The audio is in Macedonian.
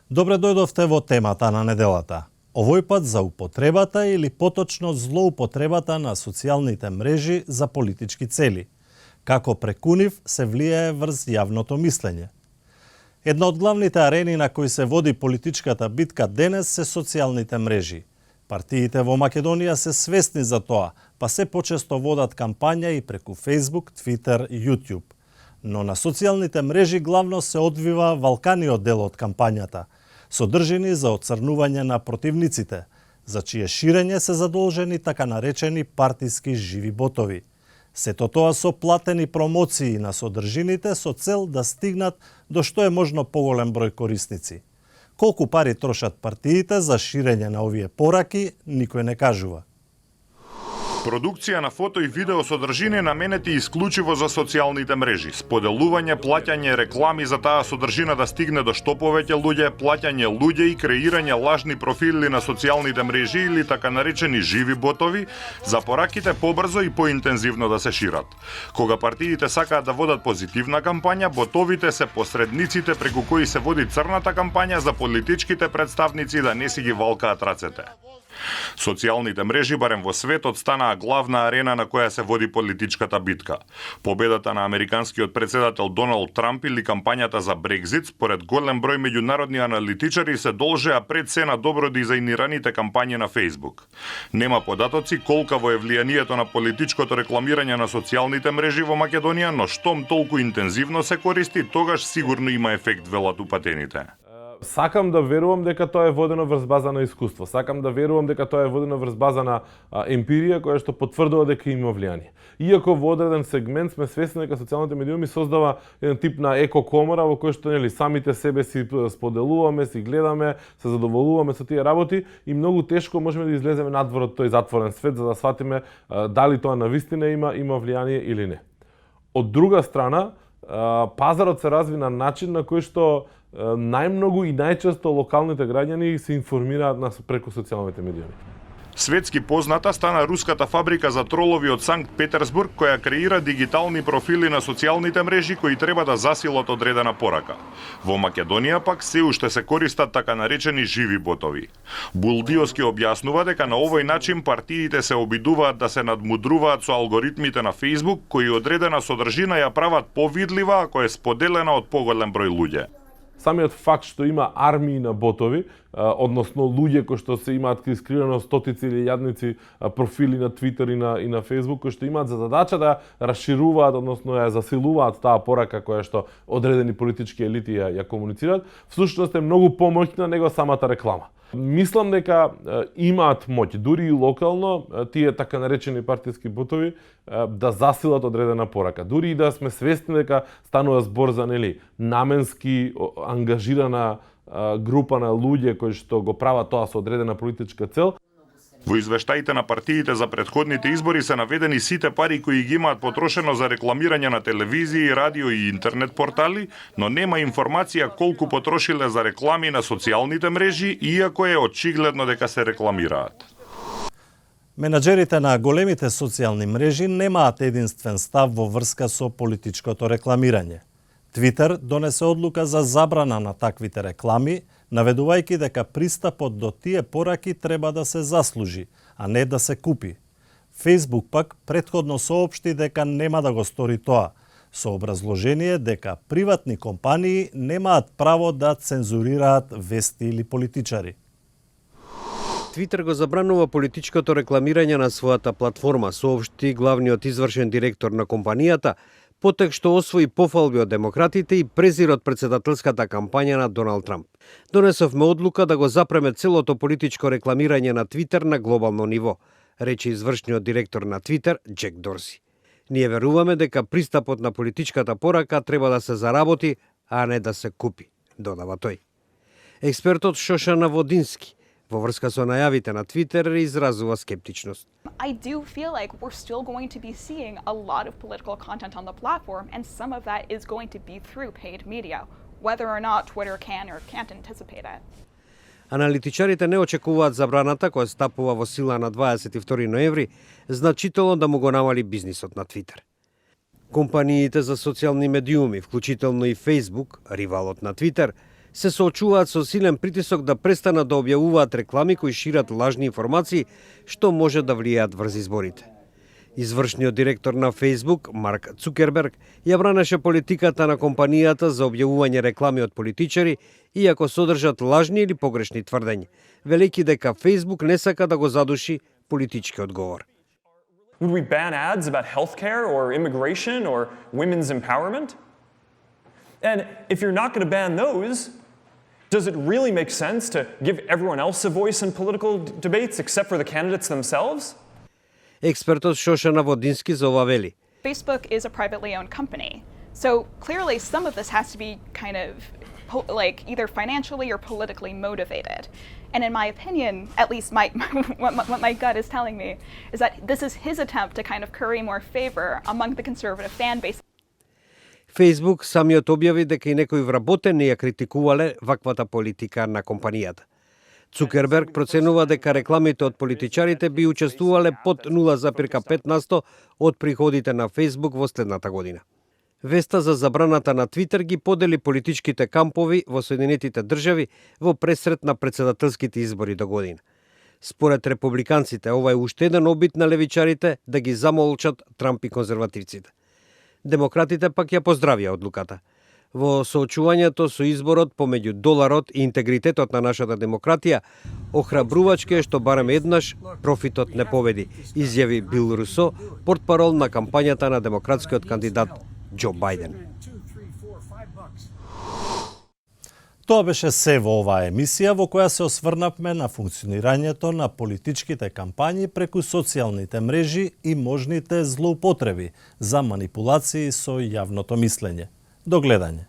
Добре дојдовте во темата на неделата. Овој пат за употребата или поточно злоупотребата на социјалните мрежи за политички цели. Како преку нив се влијае врз јавното мислење. Една од главните арени на кои се води политичката битка денес се социјалните мрежи. Партиите во Македонија се свесни за тоа, па се почесто водат кампања и преку Facebook, Twitter и YouTube. Но на социјалните мрежи главно се одвива валканиот дел од кампањата, содржини за оцрнување на противниците, за чие ширење се задолжени така наречени партиски живи ботови. Сето тоа со платени промоции на содржините со цел да стигнат до што е можно поголем број корисници. Колку пари трошат партиите за ширење на овие пораки, никој не кажува. Продукција на фото и видео содржини наменети исклучиво за социјалните мрежи, споделување, плаќање реклами за таа содржина да стигне до што повеќе луѓе, плаќање луѓе и креирање лажни профили на социјалните мрежи или така наречени живи ботови, за пораките побрзо и поинтензивно да се шират. Кога партиите сакаат да водат позитивна кампања, ботовите се посредниците преку кои се води црната кампања за политичките представници да не си ги валкаат рацете. Социјалните мрежи барем во светот станаа главна арена на која се води политичката битка. Победата на американскиот председател Доналд Трамп или кампањата за Брекзит, според голем број меѓународни аналитичари, се должеа пред се на добро дизајнираните кампањи на Facebook. Нема податоци колкаво е влијанието на политичкото рекламирање на социјалните мрежи во Македонија, но штом толку интензивно се користи, тогаш сигурно има ефект, велат упатените. Сакам да верувам дека тоа е водено врз база на искуство. Сакам да верувам дека тоа е водено врз база на емпирија која што потврдува дека има влијание. Иако во одреден сегмент сме свесни дека социјалните медиуми создава еден тип на екокомора во кој што самите себе си споделуваме, си гледаме, се задоволуваме со тие работи и многу тешко можеме да излеземе надвор од тој затворен свет за да сватиме дали тоа навистина има влијание или не. Од друга страна, пазарот се разви на начин на кој што најмногу и најчесто локалните граѓани се информираат преку социјалните медиуми. Светски позната стана руската фабрика за тролови од Санкт Петерсбург која креира дигитални профили на социјалните мрежи кои треба да засилат одредена порака. Во Македонија пак се уште се користат така наречени живи ботови. Булдиоски објаснува дека на овој начин партиите се обидуваат да се надмудруваат со алгоритмите на Facebook кои одредена содржина ја прават повидлива ако е споделена од поголем број луѓе. Самиот факт што има армии на ботови, односно луѓе кои што се имаат искривено стотици или јадници профили на Twitter и на Facebook, кои што имаат за задача да расшируваат, односно ја засилуваат таа порака која што одредени политички елити ја комуницираат, всушност е многу помоќна него самата реклама. Мислам дека имаат моќ, дури и локално, тие така наречени партиски ботови да засилат одредена порака. Дури и да сме свесни дека станува збор за наменски ангажирана група на луѓе кои што го прават тоа со одредена политичка цел. Во извештаите на партиите за претходните избори се наведени сите пари кои ги имаат потрошено за рекламирање на телевизија, радио и интернет портали, но нема информација колку потрошиле за реклами на социјалните мрежи, иако е очигледно дека се рекламираат. Менаџерите на големите социјални мрежи немаат единствен став во врска со политичкото рекламирање. Твитер донесе одлука за забрана на таквите реклами, наведувајќи дека пристапот до тие пораки треба да се заслужи, а не да се купи. Facebook пак претходно соопшти дека нема да го стори тоа, со образложение дека приватни компании немаат право да цензурираат вести или политичари. Твитер го забранува политичкото рекламирање на својата платформа, соопшти главниот извршен директор на компанијата, потек што освои пофалби од демократите и презир од председателската кампања на Доналд Трамп. Донесовме одлука да го запреме целото политичко рекламирање на Твитер на глобално ниво, рече извршниот директор на Твитер Джек Дорси. Ние веруваме дека пристапот на политичката порака треба да се заработи, а не да се купи, додава тој. Експертот Шошана Водински во врска со најавите на Твитер изразува скептичност. I do feel like we're still going to be seeing a lot of political content on the platform, and some of that is going to be through paid media, whether or not Twitter can or can't anticipate it. Аналитичарите не очекуваат забраната која стапува во сила на 22 ноември значително да му го намали бизнисот на Твитер. Компаниите за социјални медиуми, вклучително и Facebook, ривалот на Твитер, се соочуваат со силен притисок да престанат да објавуваат реклами кои шират лажни информации што може да влијаат врз изборите. Извршниот директор на Facebook, Марк Цукерберг, ја бранеше политиката на компанијата за објавување реклами од политичари, иако содржат лажни или погрешни тврдења, велејќи дека Facebook не сака да го задуши политички одговор. Would we ban ads about healthcare or immigration or women's empowerment? And if you're not going to ban those, does it really make sense to give everyone else a voice in political debates except for the candidates themselves? Експертот Шошана Водински за ова вели. Facebook is a privately owned company. So clearly some of this has to be kind of like either financially or politically motivated. And in my opinion, at least what my gut is telling me, is that this is his attempt to kind of curry more favor among the conservative fan base. Facebook самиот објави дека и некои вработени ја критикувале ваквата политика на компанијата. Цукерберг проценува дека рекламите од политичарите би учествувале под 0,5% од приходите на Facebook во следната година. Веста за забраната на Твитер ги подели политичките кампови во Соединетите држави во пресрет на претседателските избори до година. Според републиканците, ова е уште еден обид на левичарите да ги замолчат Трамп и конзервативците. Демократите пак ја поздравија одлуката. Во соочувањето со изборот помеѓу доларот и интегритетот на нашата демократија, охрабрувачки е што барем еднаш профитот не победи, изјави Бил Русо, портпарол на кампањата на демократскиот кандидат Џо Бајден. Тоа беше се во оваа емисија во која се осврнавме на функционирањето на политичките кампањи преку социјалните мрежи и можните злоупотреби за манипулации со јавното мислење. До гледање.